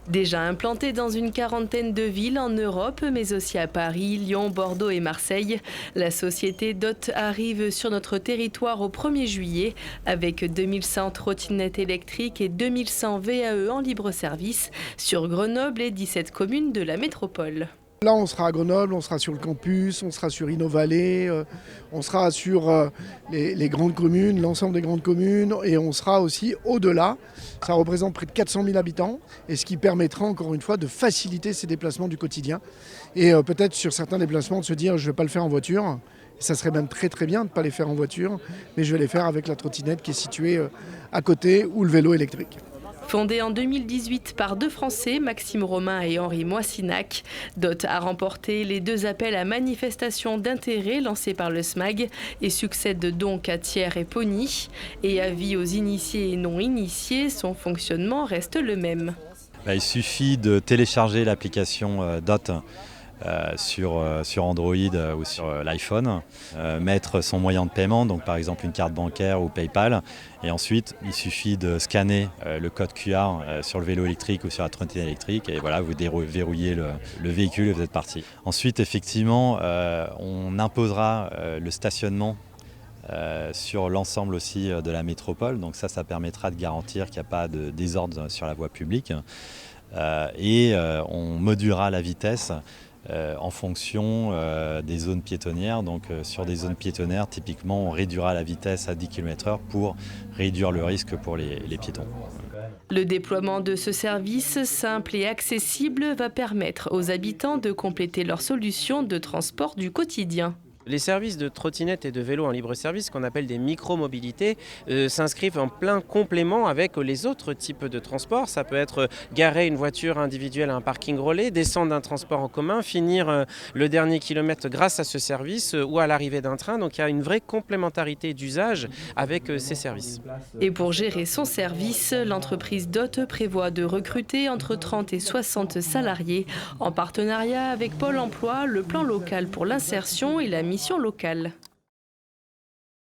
Déjà implantée dans une quarantaine de villes en Europe, mais aussi à Paris, Lyon, Bordeaux et Marseille, la société DOT arrive sur notre territoire au 1er juillet avec 2100 trottinettes électriques et 2100 VAE en libre service sur Grenoble et 17 communes de la métropole. Là, on sera à Grenoble, on sera sur le campus, on sera sur InnoValley, on sera sur les grandes communes, l'ensemble des grandes communes, et on sera aussi au-delà. Ça représente près de 400 000 habitants, et ce qui permettra encore une fois de faciliter ces déplacements du quotidien. Et peut-être sur certains déplacements de se dire je ne vais pas le faire en voiture. Ça serait même très très bien de ne pas les faire en voiture, mais je vais les faire avec la trottinette qui est située à côté ou le vélo électrique. Fondée en 2018 par deux Français, Maxime Romain et Henri Moissinac, DOT a remporté les 2 appels à manifestation d'intérêt lancés par le SMAG et succède donc à Thiers et Pony. Et avis aux initiés et non initiés, son fonctionnement reste le même. Il suffit de télécharger l'application DOT sur Android ou sur l'iPhone, mettre son moyen de paiement, donc par exemple une carte bancaire ou PayPal, et ensuite il suffit de scanner le code QR sur le vélo électrique ou sur la trottinette électrique, et voilà, vous déverrouillez le véhicule et vous êtes parti. Ensuite, effectivement, on imposera le stationnement sur l'ensemble aussi de la métropole, donc ça permettra de garantir qu'il n'y a pas de désordre sur la voie publique, et on modulera la vitesse en fonction des zones piétonnières. Donc sur des zones piétonnières, typiquement, on réduira la vitesse à 10 km/h pour réduire le risque pour les piétons. Le déploiement de ce service simple et accessible va permettre aux habitants de compléter leurs solutions de transport du quotidien. Les services de trottinettes et de vélos en libre service, qu'on appelle des micro-mobilités, s'inscrivent en plein complément avec les autres types de transports. Ça peut être garer une voiture individuelle à un parking relais, descendre d'un transport en commun, finir le dernier kilomètre grâce à ce service ou à l'arrivée d'un train. Donc il y a une vraie complémentarité d'usage avec ces services. Et pour gérer son service, l'entreprise DOT prévoit de recruter entre 30 et 60 salariés en partenariat avec Pôle emploi, le plan local pour l'insertion et la mission locale.